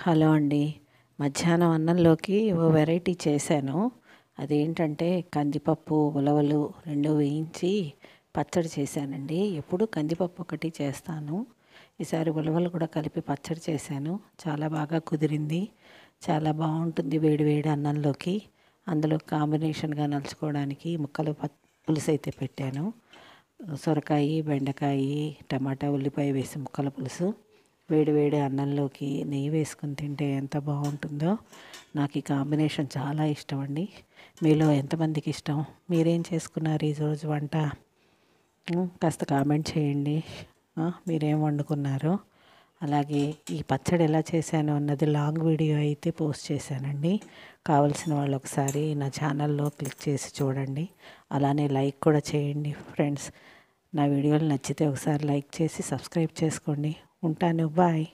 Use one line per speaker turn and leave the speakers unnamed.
Hello అండి. మధ్యాహ్నం అన్నంలోకి ఓ వెరైటీ చేశాను. అదేంటంటే కందిపప్పు, ఉలవలు 2 వేయించి పచ్చడి చేశానండి. ఎప్పుడు కందిపప్పు ఒకటి చేస్తాను. ఈసారి ఉలవలు కూడా కలిపి పచ్చడి చేశాను. చాలా బాగా కుదిరింది. చాలా బాగుంటుంది వేడి వేడి అన్నంలోకి. అందులో కాంబినేషన్గా నలుచుకోవడానికి ముక్కలు పులుసు అయితే పెట్టాను. సొరకాయ, బెండకాయ, టమాటా, ఉల్లిపాయ వేసి ముక్కల పులుసు వేడి వేడి అన్నంలోకి నెయ్యి వేసుకుని తింటే ఎంత బాగుంటుందో. నాకు ఈ కాంబినేషన్ చాలా ఇష్టం అండి. మీలో ఎంతమందికి ఇష్టం? మీరేం చేసుకున్నారు ఈరోజు వంట? కాస్త కామెంట్ చేయండి. మీరేం వండుకున్నారో. అలాగే ఈ పచ్చడి ఎలా చేశాను అన్నది లాంగ్ వీడియో అయితే పోస్ట్ చేశానండి. కావలసిన వాళ్ళు ఒకసారి నా ఛానల్లో క్లిక్ చేసి చూడండి. అలానే లైక్ కూడా చేయండి ఫ్రెండ్స్. నా వీడియోలు నచ్చితే ఒకసారి లైక్ చేసి సబ్స్క్రైబ్ చేసుకోండి. ఉంటాను. బాయ్.